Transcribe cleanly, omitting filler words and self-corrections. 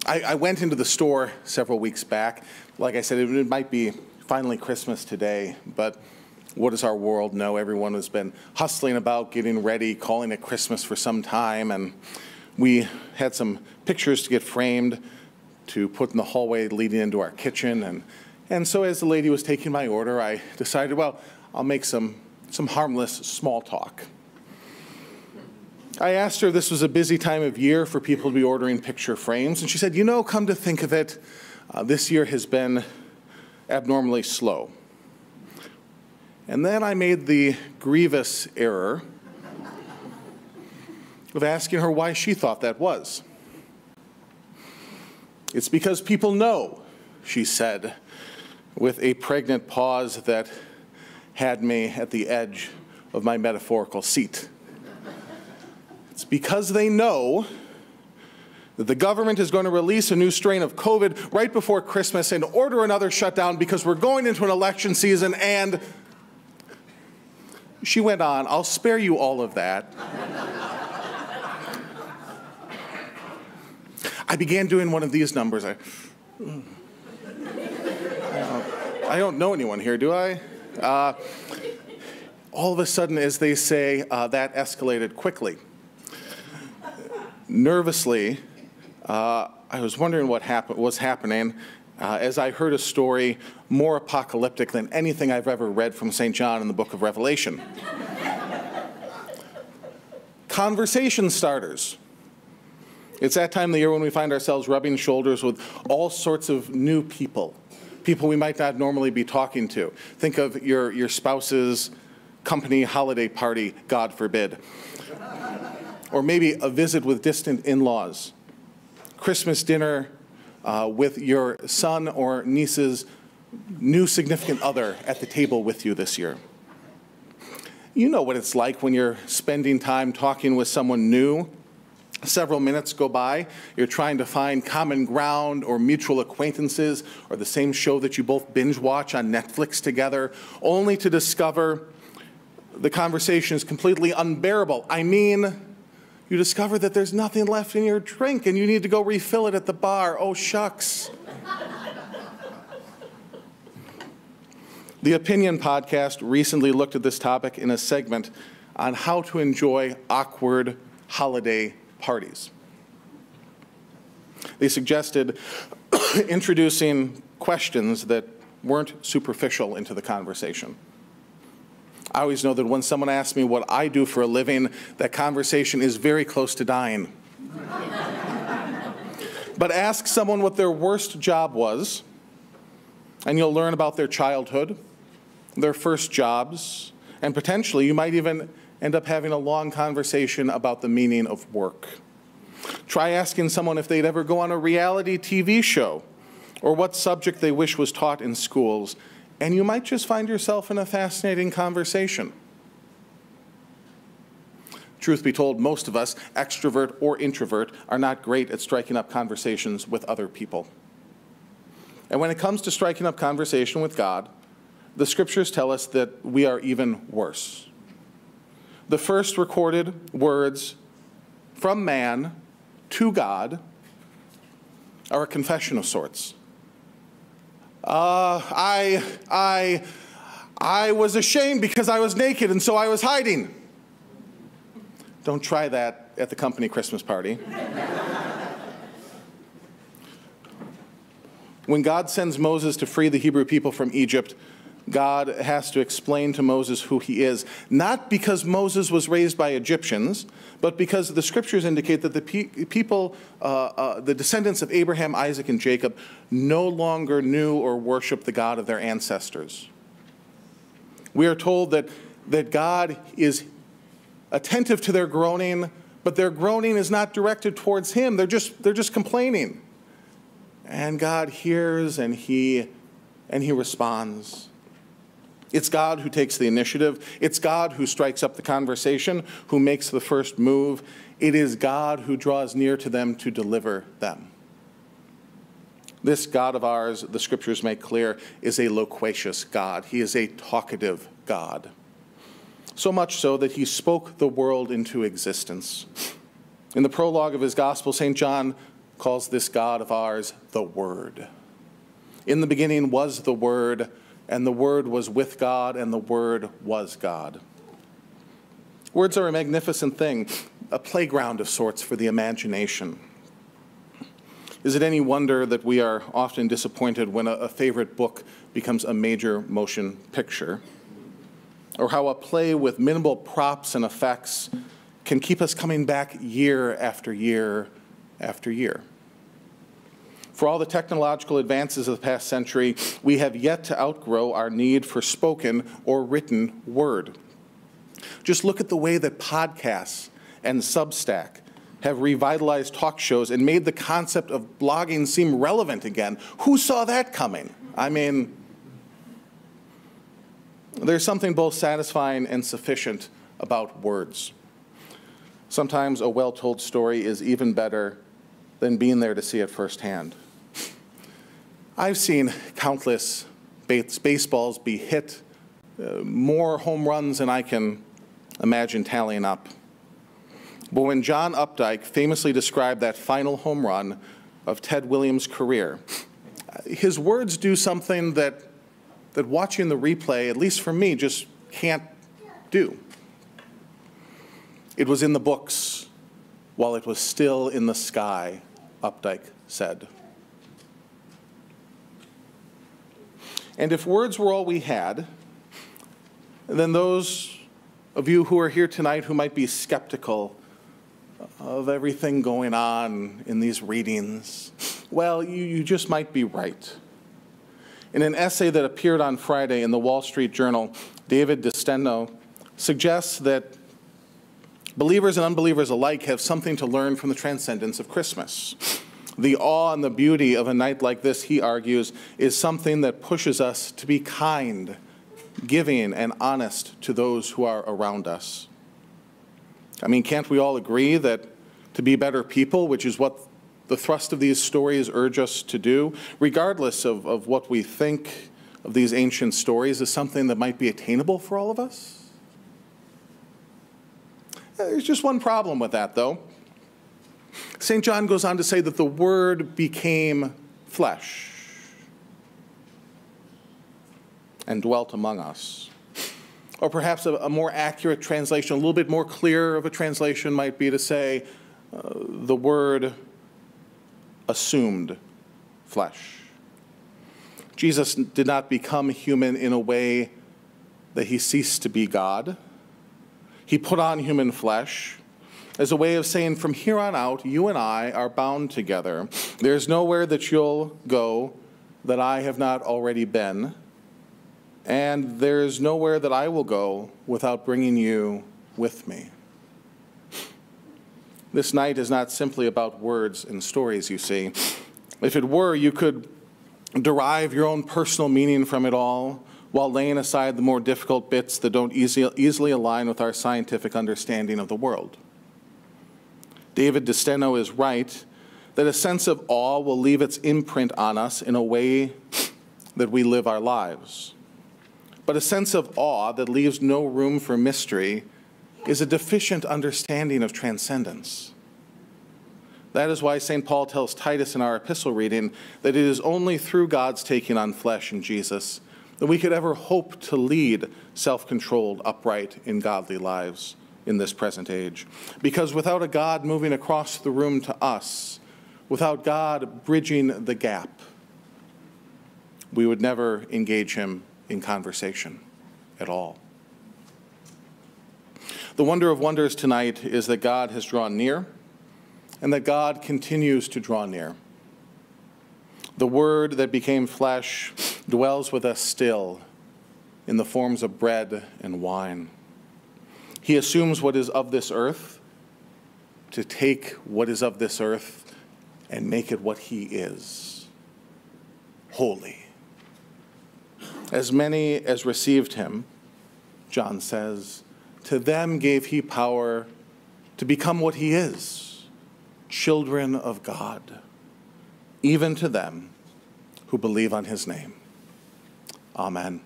I went into the store several weeks back. Like I said, it might be finally Christmas today, but what does our world know? Everyone has been hustling about, getting ready, calling it Christmas for some time, and we had some pictures to get framed to put in the hallway leading into our kitchen. And so as the lady was taking my order, I decided, well, I'll make some harmless small talk. I asked her if this was a busy time of year for people to be ordering picture frames, and she said, you know, come to think of it, this year has been abnormally slow. And then I made the grievous error of asking her why she thought that was. It's because people know, she said, with a pregnant pause that had me at the edge of my metaphorical seat. It's because they know that the government is going to release a new strain of COVID right before Christmas and order another shutdown because we're going into an election season, and she went on, I'll spare you all of that. I began doing one of these numbers. I don't know anyone here, do I? All of a sudden, as they say, that escalated quickly. Nervously, I was wondering what was happening as I heard a story more apocalyptic than anything I've ever read from St. John in the book of Revelation. Conversation starters. It's that time of the year when we find ourselves rubbing shoulders with all sorts of new people we might not normally be talking to. Think of your spouse's company holiday party, God forbid. Or maybe a visit with distant in-laws. Christmas dinner with your son or niece's new significant other at the table with you this year. You know what it's like when you're spending time talking with someone new. Several minutes go by, you're trying to find common ground or mutual acquaintances or the same show that you both binge watch on Netflix together, only to discover the conversation is completely unbearable. I mean, you discover that there's nothing left in your drink and you need to go refill it at the bar. Oh, shucks. The Opinion podcast recently looked at this topic in a segment on how to enjoy awkward holiday parties. They suggested introducing questions that weren't superficial into the conversation. I always know that when someone asks me what I do for a living, that conversation is very close to dying. But ask someone what their worst job was, and you'll learn about their childhood, their first jobs, and potentially you might even end up having a long conversation about the meaning of work. Try asking someone if they'd ever go on a reality TV show or what subject they wish was taught in schools, and you might just find yourself in a fascinating conversation. Truth be told, most of us, extrovert or introvert, are not great at striking up conversations with other people. And when it comes to striking up conversation with God, the scriptures tell us that we are even worse. The first recorded words from man to God are a confession of sorts. I was ashamed because I was naked and so I was hiding. Don't try that at the company Christmas party. When God sends Moses to free the Hebrew people from Egypt, God has to explain to Moses who he is, not because Moses was raised by Egyptians, but because the scriptures indicate that the people, the descendants of Abraham, Isaac, and Jacob, no longer knew or worshiped the God of their ancestors. We are told that God is attentive to their groaning, but their groaning is not directed towards him. They're just complaining. And God hears and he responds. It's God who takes the initiative. It's God who strikes up the conversation, who makes the first move. It is God who draws near to them to deliver them. This God of ours, the scriptures make clear, is a loquacious God. He is a talkative God. So much so that he spoke the world into existence. In the prologue of his gospel, St. John calls this God of ours the Word. In the beginning was the Word, and the Word was with God, and the Word was God. Words are a magnificent thing, a playground of sorts for the imagination. Is it any wonder that we are often disappointed when a favorite book becomes a major motion picture? Or how a play with minimal props and effects can keep us coming back year after year after year? For all the technological advances of the past century, we have yet to outgrow our need for spoken or written word. Just look at the way that podcasts and Substack have revitalized talk shows and made the concept of blogging seem relevant again. Who saw that coming? I mean, there's something both satisfying and sufficient about words. Sometimes a well-told story is even better than being there to see it firsthand. I've seen countless baseballs be hit, more home runs than I can imagine tallying up. But when John Updike famously described that final home run of Ted Williams' career, his words do something that watching the replay, at least for me, just can't do. It was in the books while it was still in the sky, Updike said. And if words were all we had, then those of you who are here tonight who might be skeptical of everything going on in these readings, well, you just might be right. In an essay that appeared on Friday in the Wall Street Journal, David DeSteno suggests that believers and unbelievers alike have something to learn from the transcendence of Christmas. The awe and the beauty of a night like this, he argues, is something that pushes us to be kind, giving, and honest to those who are around us. I mean, can't we all agree that to be better people, which is what the thrust of these stories urge us to do, regardless of what we think of these ancient stories, is something that might be attainable for all of us? There's just one problem with that, though. St. John goes on to say that the Word became flesh and dwelt among us. Or perhaps a more accurate translation, a little bit more clear of a translation might be to say the Word assumed flesh. Jesus did not become human in a way that he ceased to be God. He put on human flesh as a way of saying, from here on out, you and I are bound together. There's nowhere that you'll go that I have not already been, and there's nowhere that I will go without bringing you with me. This night is not simply about words and stories, you see. If it were, you could derive your own personal meaning from it all while laying aside the more difficult bits that don't easily align with our scientific understanding of the world. David DeSteno is right that a sense of awe will leave its imprint on us in a way that we live our lives. But a sense of awe that leaves no room for mystery is a deficient understanding of transcendence. That is why St. Paul tells Titus in our epistle reading that it is only through God's taking on flesh in Jesus that we could ever hope to lead self-controlled, upright, and godly lives in this present age. Because without a God moving across the room to us, without God bridging the gap, we would never engage him in conversation at all. The wonder of wonders tonight is that God has drawn near and that God continues to draw near. The Word that became flesh dwells with us still in the forms of bread and wine. He assumes what is of this earth to take what is of this earth and make it what he is, holy. As many as received him, John says, to them gave he power to become what he is, children of God, even to them who believe on his name. Amen.